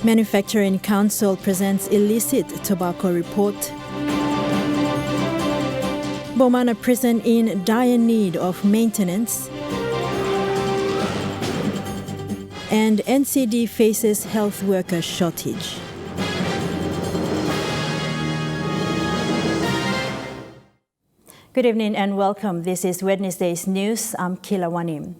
Manufacturing Council presents illicit tobacco report. Bomana prison in dire need of maintenance. And NCD faces health worker shortage. Good evening and welcome. This is Wednesday's news. I'm Kilawani.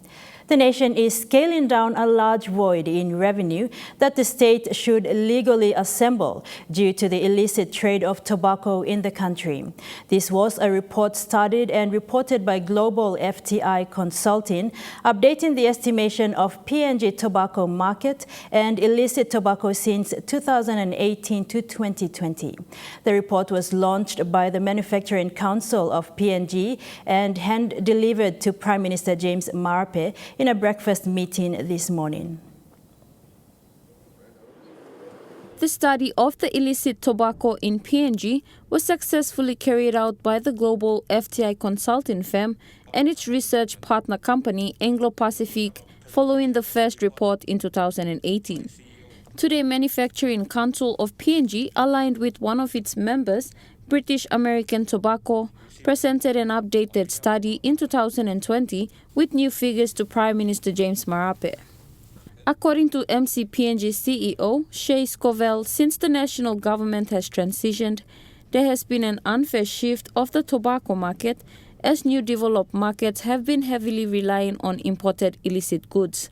The nation is scaling down a large void in revenue that the state should legally assemble due to the illicit trade of tobacco in the country. This was a report studied and reported by Global FTI Consulting, updating the estimation of PNG tobacco market and illicit tobacco since 2018 to 2020. The report was launched by the Manufacturing Council of PNG and hand-delivered to Prime Minister James Marape in a breakfast meeting this morning. The study of the illicit tobacco in PNG was successfully carried out by the Global FTI Consulting firm and its research partner company Anglo-Pacific following the first report in 2018. Today, Manufacturing Council of PNG, aligned with one of its members, British American Tobacco, presented an updated study in 2020 with new figures to Prime Minister James Marape. According to MCPNG CEO Shay Scovell, since the national government has transitioned, there has been an unfair shift of the tobacco market as new developed markets have been heavily relying on imported illicit goods.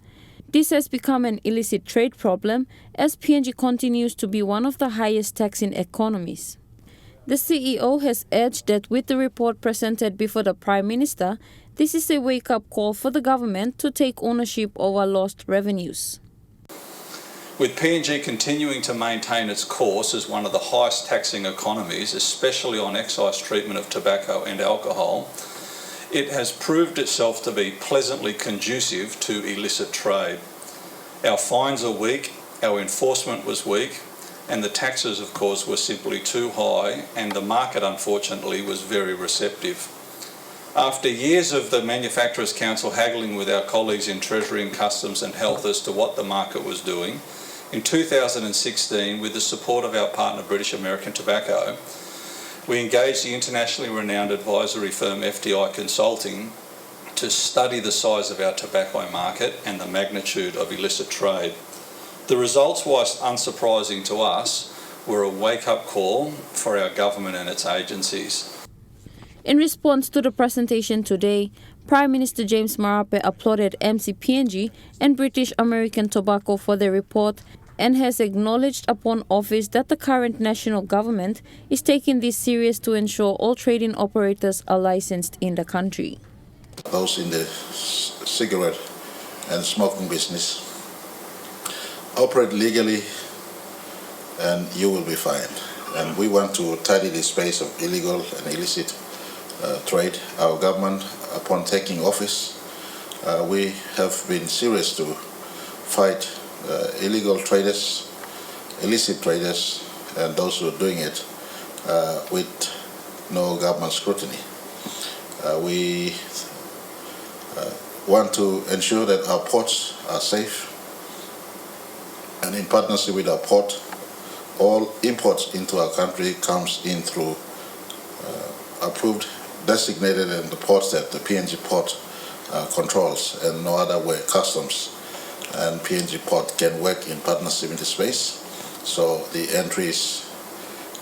This has become an illicit trade problem as PNG continues to be one of the highest taxing economies. The CEO has urged that with the report presented before the Prime Minister, this is a wake-up call for the government to take ownership over lost revenues. With PNG continuing to maintain its course as one of the highest taxing economies, especially on excise treatment of tobacco and alcohol, it has proved itself to be pleasantly conducive to illicit trade. Our fines are weak, our enforcement was weak, and the taxes, of course, were simply too high, and the market, unfortunately, was very receptive. After years of the Manufacturers Council haggling with our colleagues in Treasury and Customs and Health as to what the market was doing, in 2016, with the support of our partner British American Tobacco, we engaged the internationally renowned advisory firm FTI Consulting to study the size of our tobacco market and the magnitude of illicit trade. The results, whilst unsurprising to us, were a wake-up call for our government and its agencies. In response to the presentation today, Prime Minister James Marape applauded MCPNG and British American Tobacco for their report and has acknowledged upon office that the current national government is taking this serious to ensure all trading operators are licensed in the country. Those in the cigarette and smoking business, operate legally and you will be fine. And we want to tidy the space of illegal and illicit trade. Our government, upon taking office, we have been serious to fight illegal traders, illicit traders, and those who are doing it with no government scrutiny. We want to ensure that our ports are safe, and in partnership with our port, all imports into our country comes in through approved, designated and the ports that the PNG port controls, and no other way customs and PNG port can work in partnership in the space. So the entries,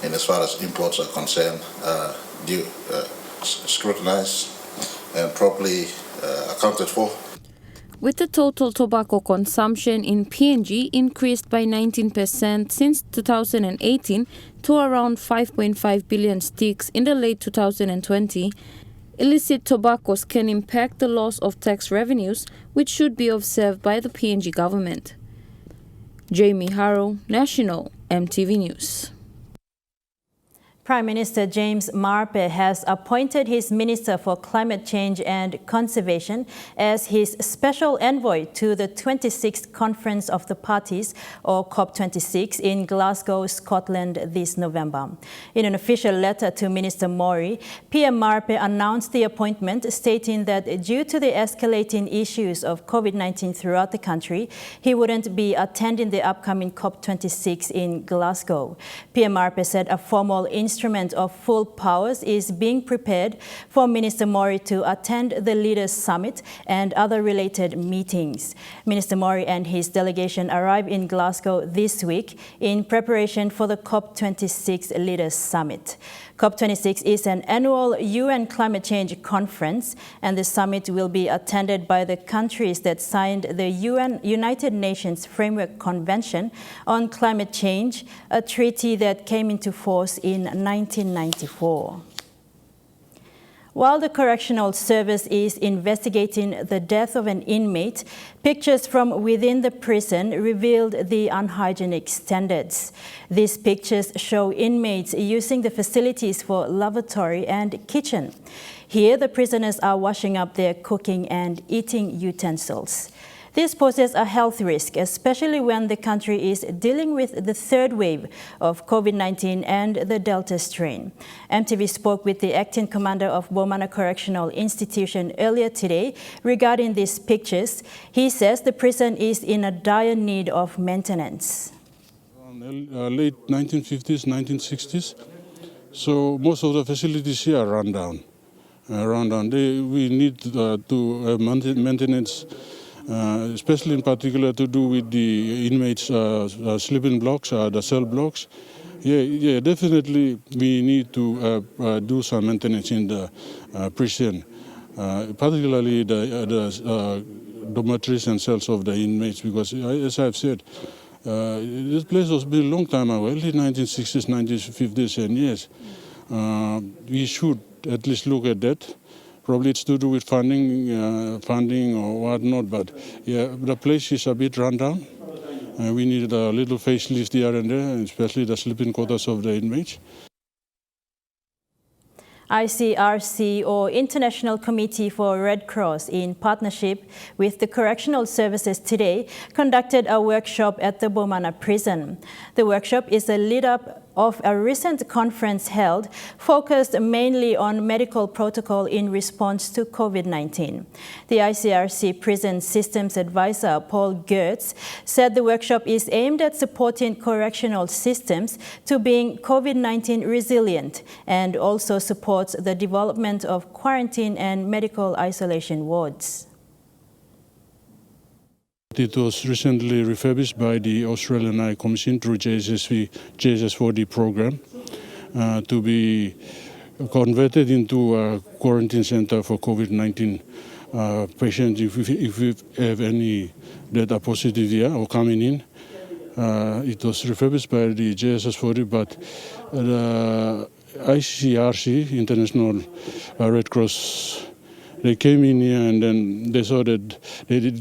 in as far as imports are concerned, are scrutinized and properly accounted for. With the total tobacco consumption in PNG increased by 19% since 2018 to around 5.5 billion sticks in the late 2020, illicit tobaccos can impact the loss of tax revenues, which should be observed by the PNG government. Jamie Harrow, National, EMTV News. Prime Minister James Marape has appointed his Minister for Climate Change and Conservation as his special envoy to the 26th Conference of the Parties, or COP26, in Glasgow, Scotland this November. In an official letter to Minister Mori, PM Marape announced the appointment, stating that due to the escalating issues of COVID-19 throughout the country, he wouldn't be attending the upcoming COP26 in Glasgow. PM Marape said a formal instrument of full powers is being prepared for Minister Mori to attend the Leaders' Summit and other related meetings. Minister Mori and his delegation arrive in Glasgow this week in preparation for the COP26 Leaders' Summit. COP26 is an annual UN climate change conference, and the summit will be attended by the countries that signed the United Nations Framework Convention on Climate Change, a treaty that came into force in 1994. While the Correctional Service is investigating the death of an inmate, pictures from within the prison revealed the unhygienic standards. These pictures show inmates using the facilities for lavatory and kitchen. Here, the prisoners are washing up their cooking and eating utensils. This poses a health risk, especially when the country is dealing with the third wave of COVID-19 and the Delta strain. EMTV spoke with the acting commander of Bomana Correctional Institution earlier today regarding these pictures. He says the prison is in a dire need of maintenance. Late 1950s, 1960s, so most of the facilities here are run down. We need to maintenance. Especially in particular to do with the inmates' sleeping blocks, the cell blocks. Yeah, definitely we need to do some maintenance in the prison, particularly the dormitories and cells of the inmates, because as I've said, this place was built a long time ago, early 1960s, 1950s, and yes, we should at least look at that. Probably it's to do with funding or whatnot, but yeah, the place is a bit run down. We need a little facelift here and there, especially the sleeping quarters of the inmates. ICRC, or International Committee for Red Cross, in partnership with the Correctional Services today, conducted a workshop at the Bomana prison. The workshop is a lead-up of a recent conference held, focused mainly on medical protocol in response to COVID-19. The ICRC Prison Systems Advisor, Paul Gertz, said the workshop is aimed at supporting correctional systems to being COVID-19 resilient and also supports the development of quarantine and medical isolation wards. It was recently refurbished by the Australian High Commission through JSS4D program to be converted into a quarantine center for COVID-19 patients if we have any that are positive here or coming in. It was refurbished by the JSS4D, but the ICRC, International Red Cross, they came in here and then they saw that it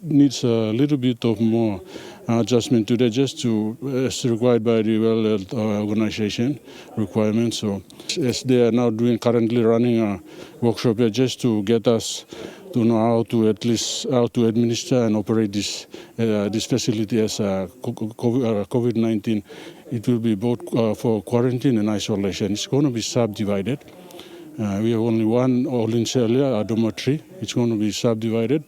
needs a little bit of more adjustment to that, just to as required by the World Health Organization requirements. So as they are now currently running a workshop here just to get us to know how to administer and operate this facility as a COVID-19. It will be both for quarantine and isolation. It's going to be subdivided. We have only one all-in cell here, a dormitory. It's going to be subdivided.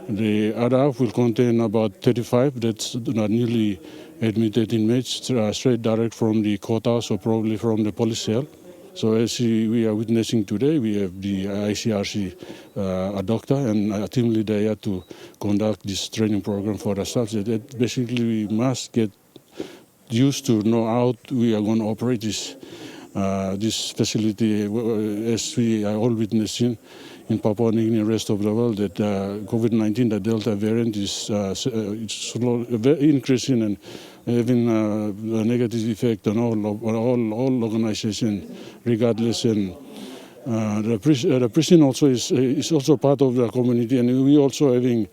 The other half will contain about 35 that's newly admitted inmates, straight direct from the courthouse or probably from the police cell. So as we are witnessing today, we have the ICRC, a doctor and a team leader here to conduct this training program for the staff. That basically we must get used to know how we are going to operate this facility, as we are all witnessing in Papua New Guinea and the rest of the world, that COVID-19, the Delta variant, is increasing and having a negative effect on all organizations, regardless. And the prison also is also part of the community, and we also having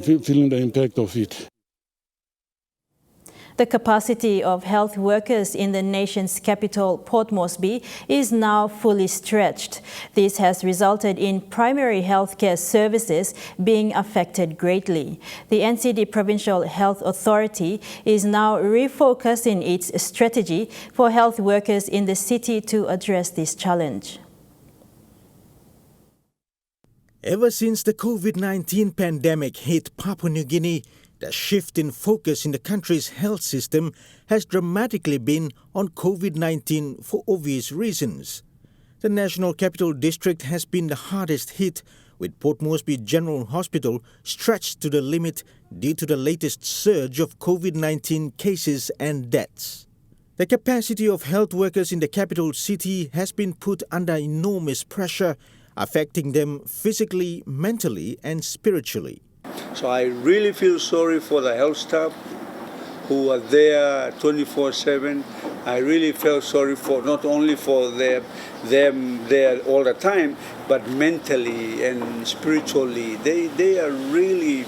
feeling the impact of it. The capacity of health workers in the nation's capital, Port Moresby, is now fully stretched. This has resulted in primary healthcare services being affected greatly. The NCD Provincial Health Authority is now refocusing its strategy for health workers in the city to address this challenge. Ever since the COVID-19 pandemic hit Papua New Guinea, the shift in focus in the country's health system has dramatically been on COVID-19 for obvious reasons. The National Capital District has been the hardest hit, with Port Moresby General Hospital stretched to the limit due to the latest surge of COVID-19 cases and deaths. The capacity of health workers in the capital city has been put under enormous pressure, affecting them physically, mentally, and spiritually. So I really feel sorry for the health staff who are there 24/7. I really felt sorry for not only for them there all the time, but mentally and spiritually. They are really,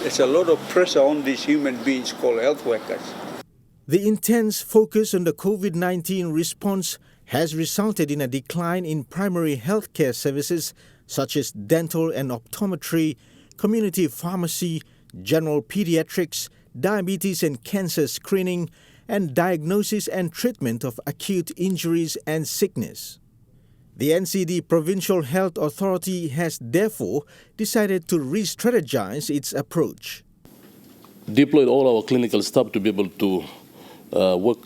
there's a lot of pressure on these human beings called health workers. The intense focus on the COVID-19 response has resulted in a decline in primary healthcare services such as dental and optometry, community pharmacy, general pediatrics, diabetes and cancer screening, and diagnosis and treatment of acute injuries and sickness. The NCD Provincial Health Authority has therefore decided to re-strategize its approach. Deployed all our clinical staff to be able to work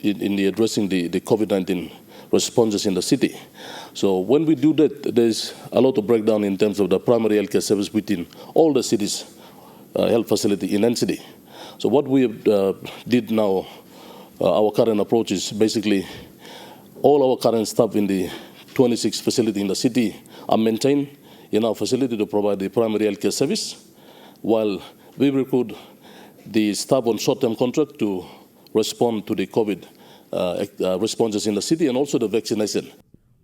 in addressing the COVID-19 responses in the city. So when we do that, there's a lot of breakdown in terms of the primary healthcare service within all the city's health facility in NCD. So what we did now, our current approach is basically all our current staff in the 26 facility in the city are maintained in our facility to provide the primary healthcare service, while we recruit the staff on short-term contract to respond to the COVID responses in the city and also the vaccination.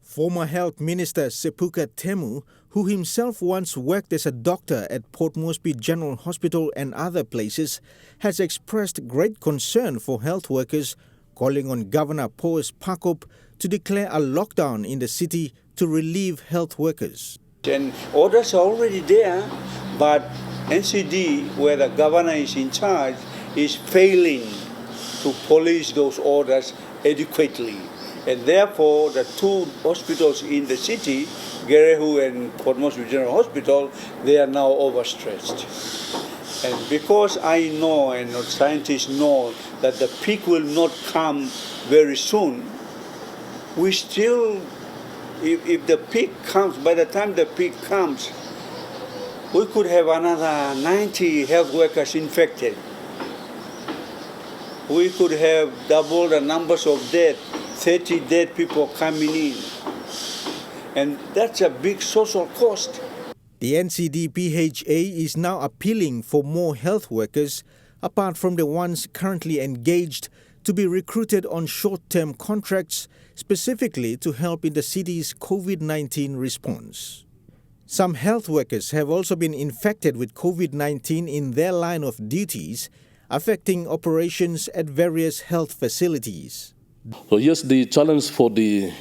Former Health Minister Sepuka Temu, who himself once worked as a doctor at Port Moresby General Hospital and other places, has expressed great concern for health workers, calling on Governor Poes Pakop to declare a lockdown in the city to relieve health workers. And orders are already there, but NCD, where the governor is in charge, is failing to police those orders adequately. And therefore, the two hospitals in the city, Gerehu and Port Moresby General Hospital, they are now overstretched. And because I know and scientists know that the peak will not come very soon, we still, if the peak comes, by the time the peak comes, we could have another 90 health workers infected. We could have double the numbers of deaths, 30 dead people coming in. And that's a big social cost. The NCD-PHA is now appealing for more health workers, apart from the ones currently engaged, to be recruited on short-term contracts, specifically to help in the city's COVID-19 response. Some health workers have also been infected with COVID-19 in their line of duties, affecting operations at various health facilities. So yes, the challenge for the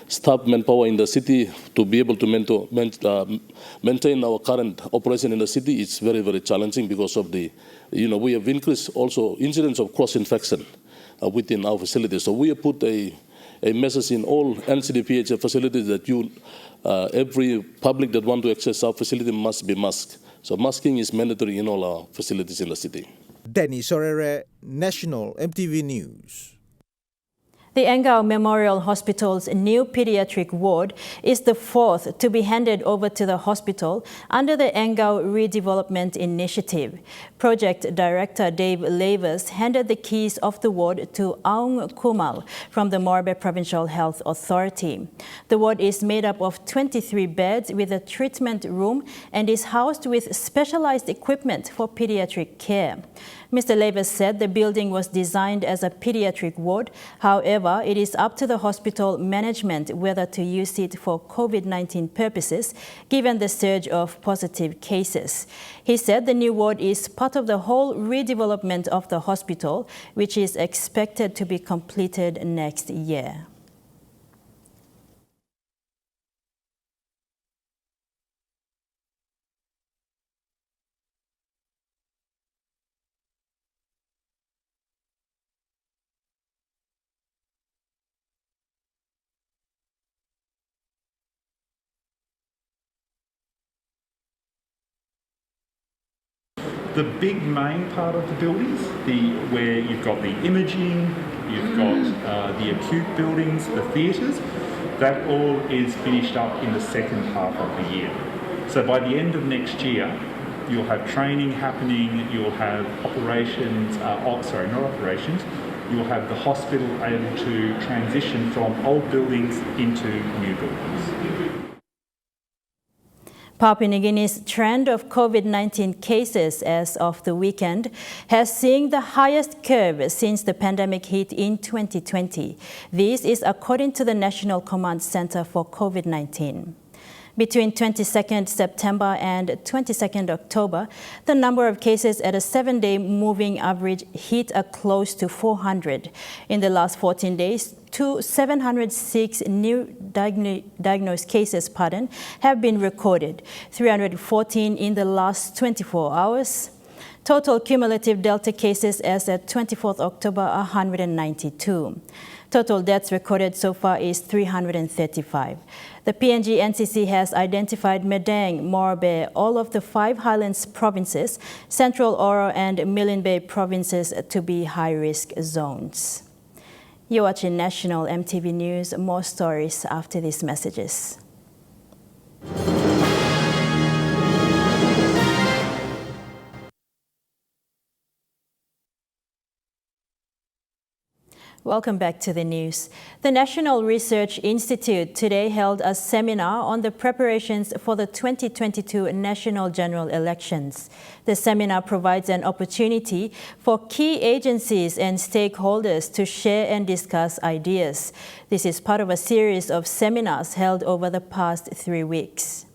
staff manpower in the city to be able to maintain our current operation in the city is very, very challenging because of the, we have increased also incidents of cross-infection within our facilities. So we have put a message in all NCD-PHA facilities that every public that want to access our facility must be masked. So masking is mandatory in all our facilities in the city. Danny Sorere, National EMTV News. The Engau Memorial Hospital's new pediatric ward is the fourth to be handed over to the hospital under the Engau Redevelopment Initiative. Project Director Dave Lavers handed the keys of the ward to Aung Kumal from the Morbe Provincial Health Authority. The ward is made up of 23 beds with a treatment room and is housed with specialized equipment for pediatric care. Mr. Lavers said the building was designed as a pediatric ward. However, However, it is up to the hospital management whether to use it for COVID-19 purposes, given the surge of positive cases. He said the new ward is part of the whole redevelopment of the hospital, which is expected to be completed next year. The big main part of the buildings, where you've got the imaging, you've got the acute buildings, the theatres, that all is finished up in the second half of the year. So by the end of next year, you'll have training happening, you'll have operations, you'll have the hospital able to transition from old buildings into new buildings. Papua New Guinea's trend of COVID-19 cases as of the weekend has seen the highest curve since the pandemic hit in 2020. This is according to the National Command Center for COVID-19. Between 22nd September and 22nd October, the number of cases at a 7-day moving average hit a close to 400. In the last 14 days, 706 new diagnosed cases have been recorded, 314 in the last 24 hours. Total cumulative Delta cases as at 24th October, 192. Total deaths recorded so far is 335. The PNG NCC has identified Medang, Morbe, all of the 5 Highlands provinces, Central Oro and Milne Bay provinces to be high-risk zones. You're watching National EMTV News. More stories after these messages. Welcome back to the news. The National Research Institute today held a seminar on the preparations for the 2022 national general elections. The seminar provides an opportunity for key agencies and stakeholders to share and discuss ideas. This is part of a series of seminars held over the past 3 weeks.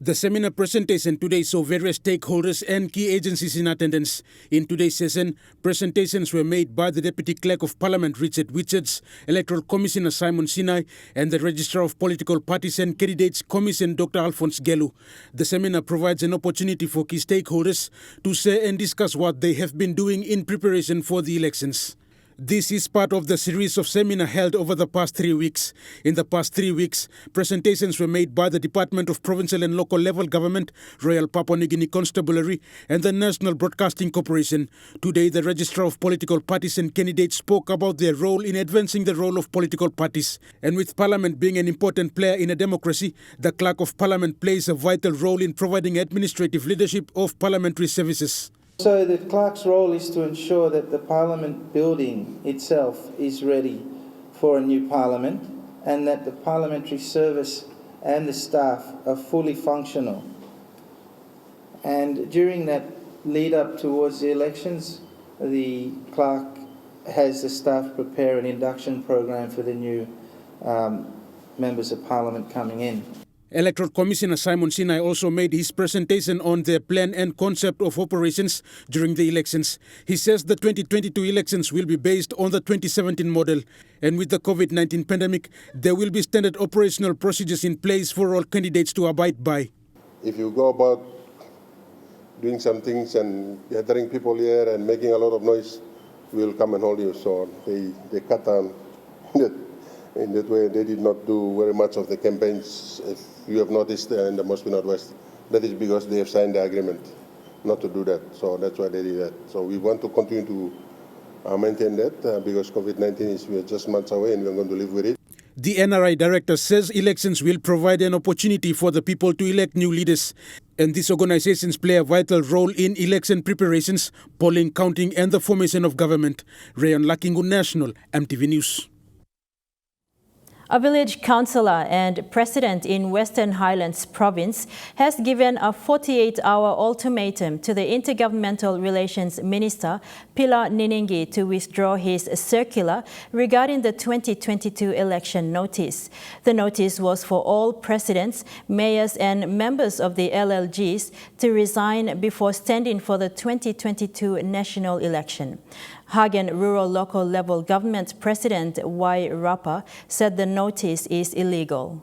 The seminar presentation today saw various stakeholders and key agencies in attendance. In today's session, presentations were made by the Deputy Clerk of Parliament Richard Richards, Electoral Commissioner Simon Sinai, and the Registrar of Political Parties and Candidates Commission Dr. Alphonse Gelu. The seminar provides an opportunity for key stakeholders to share and discuss what they have been doing in preparation for the elections. This is part of the series of seminars held over the past 3 weeks. In the past 3 weeks, presentations were made by the Department of Provincial and Local Level Government, Royal Papua New Guinea Constabulary, and the National Broadcasting Corporation. Today, the Registrar of Political Parties and Candidates spoke about their role in advancing the role of political parties. And with Parliament being an important player in a democracy, the Clerk of Parliament plays a vital role in providing administrative leadership of parliamentary services. So the clerk's role is to ensure that the parliament building itself is ready for a new parliament and that the parliamentary service and the staff are fully functional. And during that lead up towards the elections, the clerk has the staff prepare an induction program for the new members of parliament coming in. Electoral Commissioner Simon Sinai also made his presentation on their plan and concept of operations during the elections. He says the 2022 elections will be based on the 2017 model. And with the COVID-19 pandemic, there will be standard operational procedures in place for all candidates to abide by. If you go about doing some things and gathering people here and making a lot of noise, we'll come and hold you. So they cut down in that way. They did not do very much of the campaigns. If you have noticed in the Mosby Northwest, that is because they have signed the agreement not to do that. So that's why they did that. So we want to continue to maintain that because COVID-19 is just months away and we're going to live with it. The NRI director says elections will provide an opportunity for the people to elect new leaders. And these organizations play a vital role in election preparations, polling, counting, and the formation of government. Rayon Lakingu, National EMTV News. A village councillor and president in Western Highlands Province has given a 48-hour ultimatum to the Intergovernmental Relations Minister, Pila Niningi, to withdraw his circular regarding the 2022 election notice. The notice was for all presidents, mayors and members of the LLGs to resign before standing for the 2022 national election. Hagen Rural Local Level Government President Y. Rapa said the notice is illegal.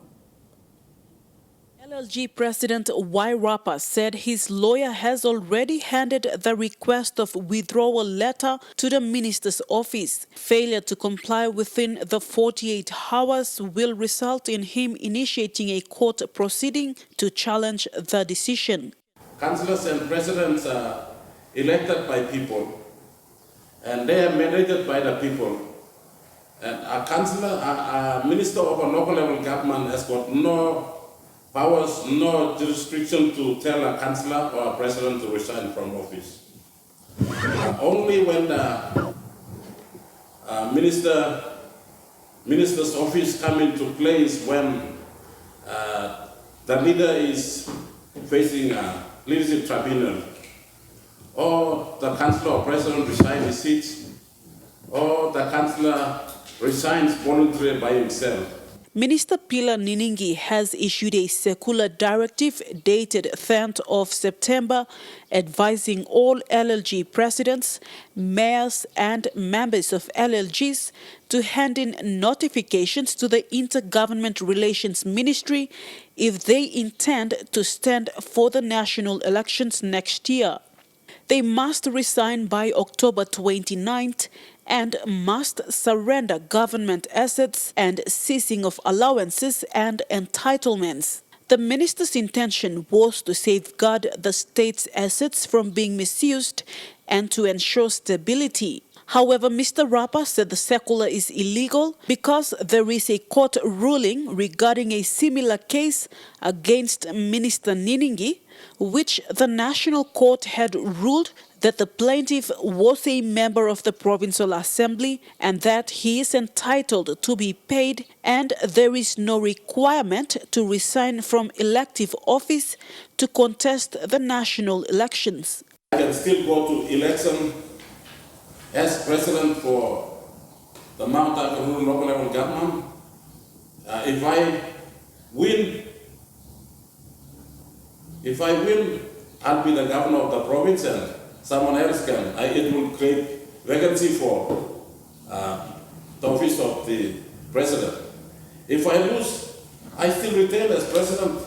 LLG President Y. Rapa said his lawyer has already handed the request of withdrawal letter to the minister's office. Failure to comply within the 48 hours will result in him initiating a court proceeding to challenge the decision. Councillors and presidents are elected by people, and they are mandated by the people. And a councillor, a minister of a local level government has got no powers, no jurisdiction to tell a councillor or a president to resign from office. Only when the minister's office come into place when the leader is facing a leadership tribunal, or the councillor or president resigns his seat, or the councillor resigns voluntarily by himself. Minister Pila Niningi has issued a circular directive dated 10th of September advising all LLG presidents, mayors and members of LLGs to hand in notifications to the Intergovernment Relations Ministry if they intend to stand for the national elections next year. They must resign by October 29th and must surrender government assets and ceasing of allowances and entitlements. The minister's intention was to safeguard the state's assets from being misused and to ensure stability. However, Mr. Rapa said the circular is illegal because there is a court ruling regarding a similar case against Minister Niningi, which the National Court had ruled that the plaintiff was a member of the Provincial Assembly and that he is entitled to be paid, and there is no requirement to resign from elective office to contest the national elections. I can still go to election as president for the Mount Taka Rural Local Level Government. If I win, I'll be the governor of the province and someone else can. It will create vacancy for the office of the president. If I lose, I still retain as president.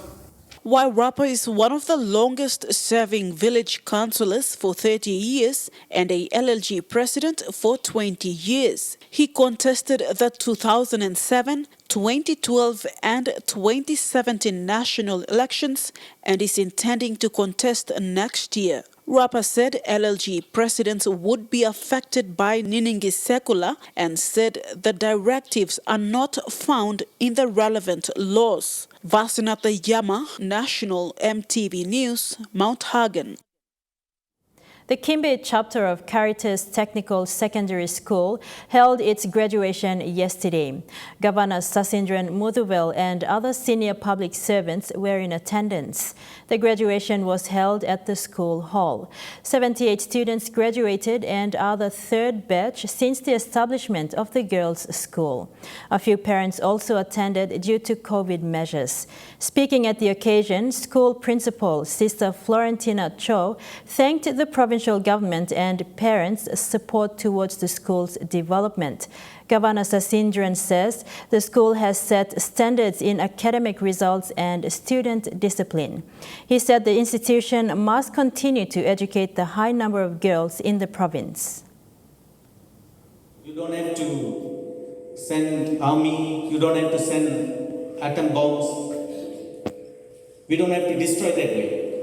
Y. Rapa is one of the longest-serving village councillors for 30 years and a LLG president for 20 years. He contested the 2007, 2012 and 2017 national elections and is intending to contest next year. Rapa said LLG presidents would be affected by Niningi's circular and said the directives are not found in the relevant laws. Vasinatha Yama, National EMTV News, Mount Hagen. The Kimbe chapter of Caritas Technical Secondary School held its graduation yesterday. Governor Sasindran Muthuvel and other senior public servants were in attendance. The graduation was held at the school hall. 78 students graduated and are the third batch since the establishment of the girls' school. A few parents also attended due to COVID measures. Speaking at the occasion, school principal Sister Florentina Cho thanked the provincial government and parents' support towards the school's development. Governor Sasindran says the school has set standards in academic results and student discipline. He said the institution must continue to educate the high number of girls in the province. You don't have to send army, you don't have to send atom bombs. We don't have to destroy that way.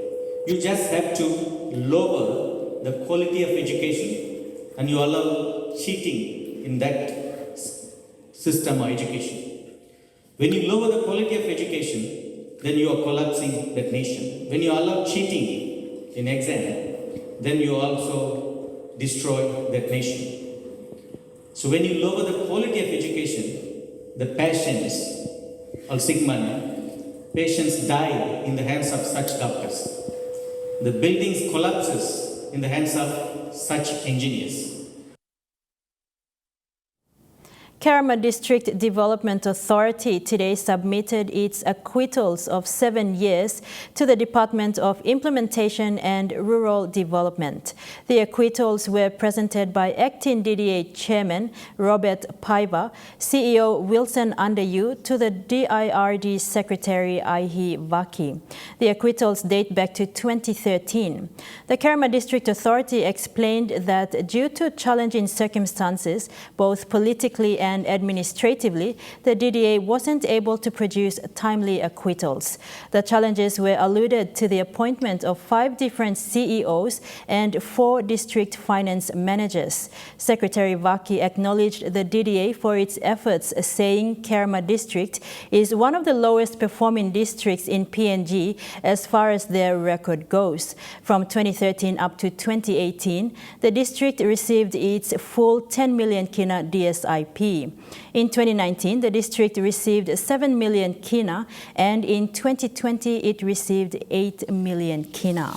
You just have to lower the quality of education and you allow cheating in that system of education. When you lower the quality of education, then you are collapsing that nation. When you allow cheating in exam, then you also destroy that nation. So when you lower the quality of education, the patients or sick money, patients die in the hands of such doctors. The buildings collapses in the hands of such engineers. Kerma District Development Authority today submitted its acquittals of 7 years to the Department of Implementation and Rural Development. The acquittals were presented by Acting DDA Chairman Robert Paiva, CEO Wilson Underyu to the DIRD Secretary Ihi Vaki. The acquittals date back to 2013. The Kerma District Authority explained that due to challenging circumstances, both politically and administratively, the DDA wasn't able to produce timely acquittals. The challenges were alluded to the appointment of 5 different CEOs and 4 district finance managers. Secretary Vaki acknowledged the DDA for its efforts, saying Kerma District is one of the lowest performing districts in PNG as far as their record goes. From 2013 up to 2018, the district received its full 10 million kina DSIP. In 2019, the district received 7 million kina, and in 2020, it received 8 million kina.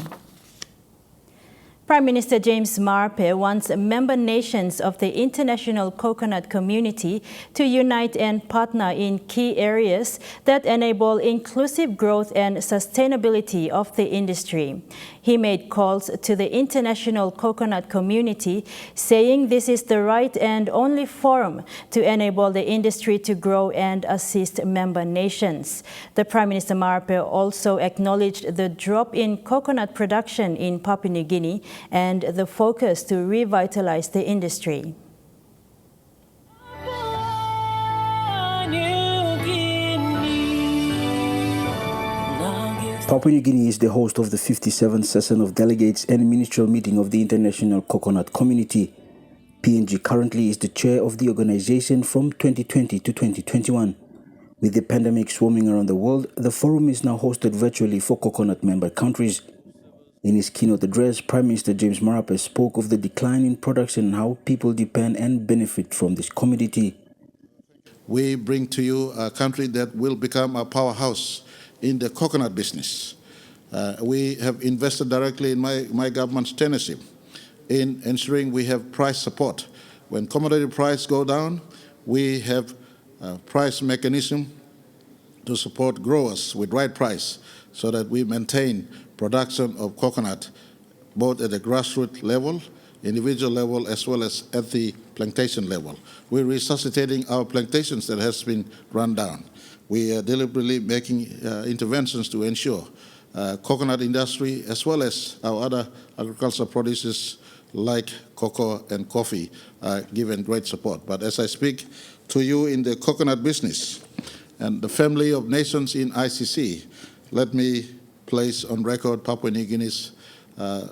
Prime Minister James Marape wants member nations of the international coconut community to unite and partner in key areas that enable inclusive growth and sustainability of the industry. He made calls to the international coconut community, saying this is the right and only forum to enable the industry to grow and assist member nations. The Prime Minister Marape also acknowledged the drop in coconut production in Papua New Guinea and the focus to revitalize the industry. Papua New Guinea is the host of the 57th session of delegates and ministerial meeting of the International Coconut Community. PNG currently is the chair of the organization from 2020 to 2021. With the pandemic swarming around the world, the forum is now hosted virtually for coconut member countries. In his keynote address, Prime Minister James Marape spoke of the decline in production and how people depend and benefit from this commodity. We bring to you a country that will become a powerhouse in the coconut business. We have invested directly in my government's tenancy in ensuring we have price support. When commodity prices go down, we have a price mechanism to support growers with right price so that we maintain production of coconut both at the grassroots level, individual level, as well as at the plantation level. We're resuscitating our plantations that has been run down. We are deliberately making interventions to ensure coconut industry as well as our other agricultural produces like cocoa and coffee are given great support. But as I speak to you in the coconut business and the family of nations in ICC, let me place on record Papua New Guinea's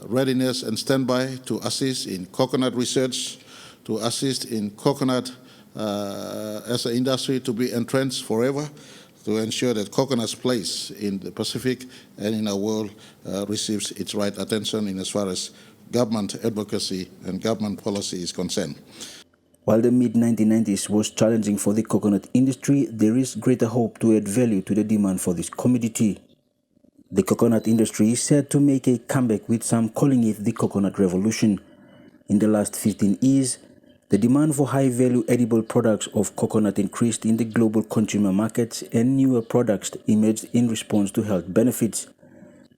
readiness and standby to assist in coconut research, to assist in coconut as an industry to be entrenched forever, to ensure that coconut's place in the Pacific and in our world receives its right attention in as far as government advocacy and government policy is concerned. While the mid-1990s was challenging for the coconut industry, there is greater hope to add value to the demand for this commodity. The coconut industry is set to make a comeback, with some calling it the coconut revolution. In the last 15 years, the demand for high-value edible products of coconut increased in the global consumer markets, and newer products emerged in response to health benefits.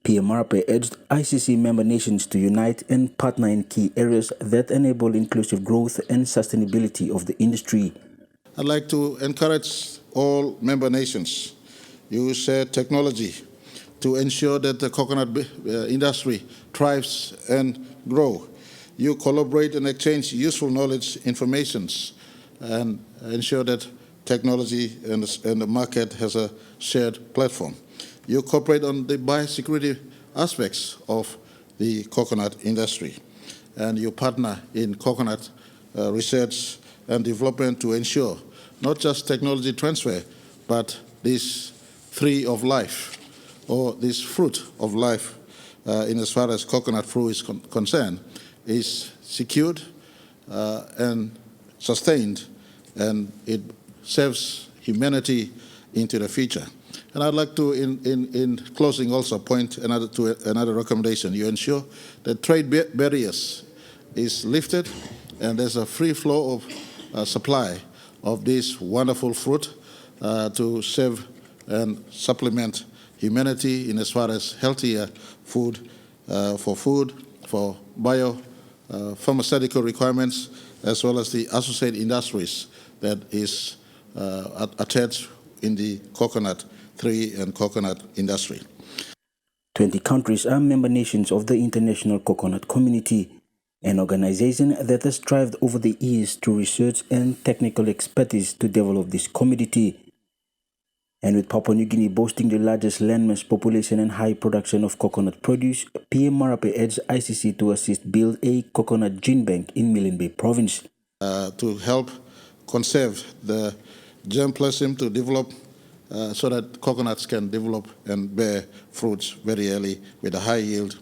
PM Marape urged ICC member nations to unite and partner in key areas that enable inclusive growth and sustainability of the industry. I'd like to encourage all member nations. You share technology to ensure that the coconut industry thrives and grow. You collaborate and exchange useful knowledge, informations, and ensure that technology and the market has a shared platform. You cooperate on the biosecurity aspects of the coconut industry, and you partner in coconut research and development to ensure not just technology transfer, but this tree of life, or this fruit of life, in as far as coconut fruit is concerned, is secured and sustained, and it serves humanity into the future. And I'd like to, in closing, also point another recommendation. You ensure that trade barriers is lifted and there's a free flow of supply of this wonderful fruit to serve and supplement humanity in as far as healthier food, for bio, pharmaceutical requirements, as well as the associated industries that is attached in the coconut tree and coconut industry. 20 countries are member nations of the International Coconut Community, an organization that has strived over the years to research and technical expertise to develop this commodity. And with Papua New Guinea boasting the largest landmass population and high production of coconut produce, PM Marape urged ICC to assist build a coconut gene bank in Milne Bay province. To help conserve the germplasm to develop so that coconuts can develop and bear fruits very early with a high yield,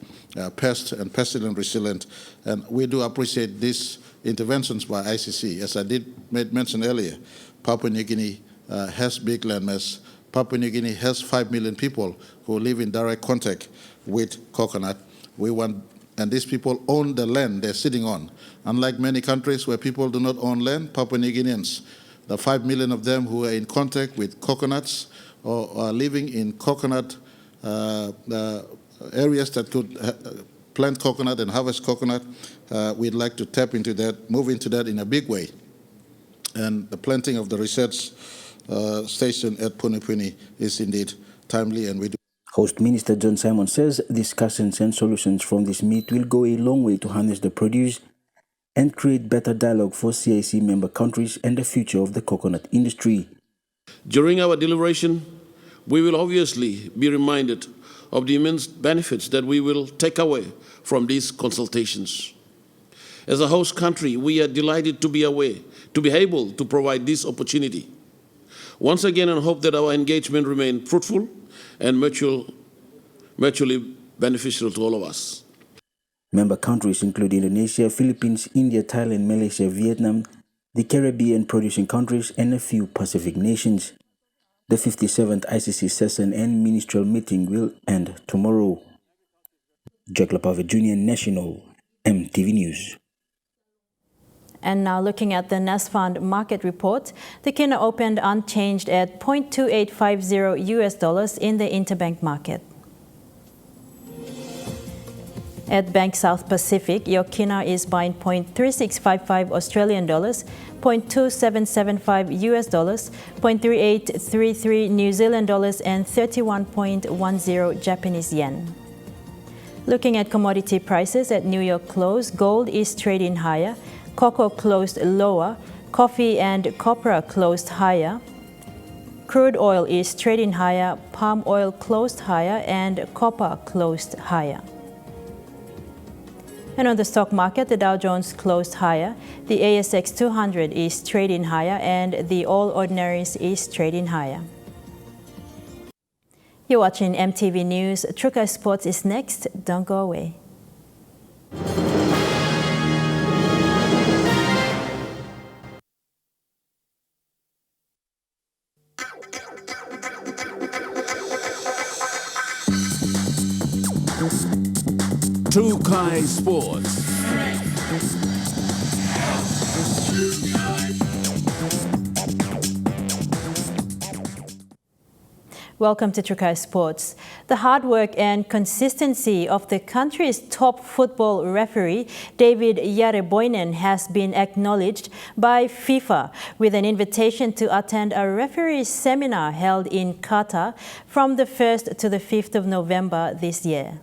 pest and pestilence resilient. And we do appreciate these interventions by ICC. As I did mention earlier, Papua New Guinea has big landmass. Papua New Guinea has 5 million people who live in direct contact with coconut. And these people own the land they're sitting on. Unlike many countries where people do not own land, Papua New Guineans, the 5 million of them who are in contact with coconuts or are living in coconut areas that could plant coconut and harvest coconut, we'd like to tap into that, move into that in a big way. And the planting of the research station at Punipuni is indeed timely, and we do. Host Minister John Simon says discussions and solutions from this meet will go a long way to harness the produce and create better dialogue for CIC member countries and the future of the coconut industry. During our deliberation, we will obviously be reminded of the immense benefits that we will take away from these consultations. As a host country, we are delighted to be able to provide this opportunity. Once again, I hope that our engagement remain fruitful and mutually beneficial to all of us. Member countries include Indonesia, Philippines, India, Thailand, Malaysia, Vietnam, the Caribbean producing countries, and a few Pacific nations. The 57th ICC session and ministerial meeting will end tomorrow. Jack Lapave Jr., National, EMTV News. And now looking at the NASFund market report, the Kina opened unchanged at $0.2850 in the interbank market. At Bank South Pacific, your Kina is buying $0.3655 Australian dollars, $0.2775 US dollars, $0.3833 New Zealand dollars, and 31.10 Japanese yen. Looking at commodity prices at New York close, gold is trading higher, cocoa closed lower, coffee and copra closed higher. Crude oil is trading higher, palm oil closed higher, and copper closed higher. And on the stock market, the Dow Jones closed higher, the ASX 200 is trading higher, and the All Ordinaries is trading higher. You're watching MTV News. Trukai Sports is next. Don't go away. Trukai Sports. Welcome to Trukai Sports. The hard work and consistency of the country's top football referee, David Yareboinen, has been acknowledged by FIFA with an invitation to attend a referee seminar held in Qatar from the 1st to the 5th of November this year.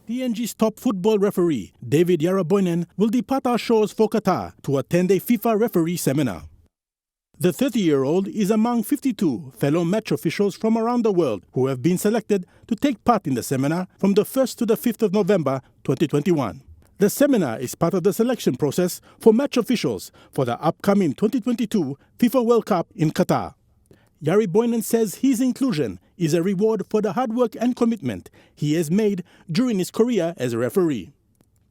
PNG's top football referee, David Yareboinen, will depart our shores for Qatar to attend a FIFA referee seminar. The 30-year-old is among 52 fellow match officials from around the world who have been selected to take part in the seminar from the 1st to the 5th of November 2021. The seminar is part of the selection process for match officials for the upcoming 2022 FIFA World Cup in Qatar. Yareboinen says his inclusion is a reward for the hard work and commitment he has made during his career as a referee.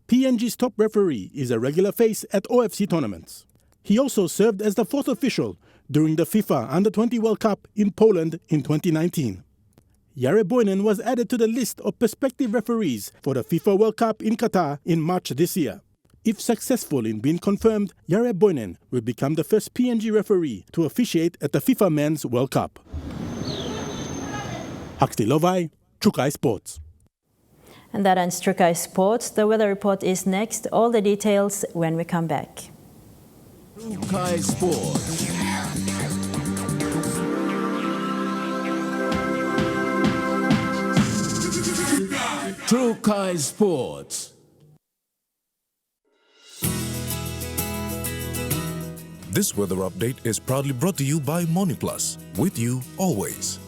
PNG's top referee is a regular face at OFC tournaments. He also served as the fourth official during the FIFA Under-20 World Cup in Poland in 2019. Jare Boinen was added to the list of prospective referees for the FIFA World Cup in Qatar in March this year. If successful in being confirmed, Jare Boinen will become the first PNG referee to officiate at the FIFA Men's World Cup. Huxley Lovai, Trukai Sports. And that ends Trukai Sports. The weather report is next. All the details when we come back. Trukai Sports. Trukai Sports. This weather update is proudly brought to you by MoniPlus, with you always.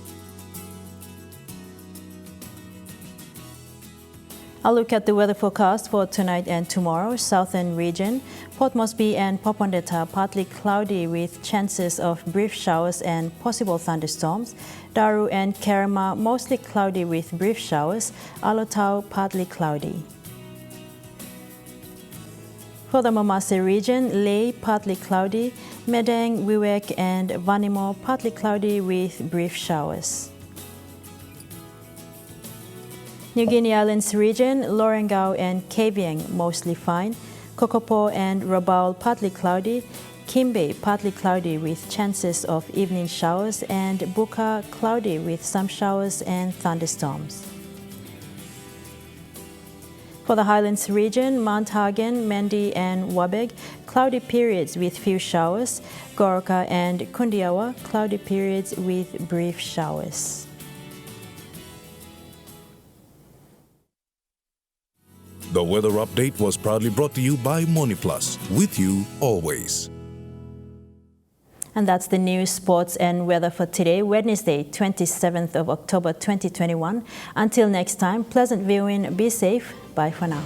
I'll look at the weather forecast for tonight and tomorrow. Southern region, Port Moresby and Popondetta partly cloudy with chances of brief showers and possible thunderstorms. Daru and Kerema mostly cloudy with brief showers. Alotau partly cloudy. For the Momase region, Ley partly cloudy. Medang, Wewak and Vanimo partly cloudy with brief showers. New Guinea Islands region, Lorengau and Kavieng mostly fine. Kokopo and Rabaul partly cloudy. Kimbe partly cloudy with chances of evening showers, and Buka cloudy with some showers and thunderstorms. For the Highlands region, Mount Hagen, Mendi and Wabeg, cloudy periods with few showers. Goroka and Kundiawa, cloudy periods with brief showers. The weather update was proudly brought to you by MoniPlus, with you always. And that's the news, sports and weather for today, Wednesday, 27th of October 2021. Until next time, pleasant viewing, be safe, bye for now.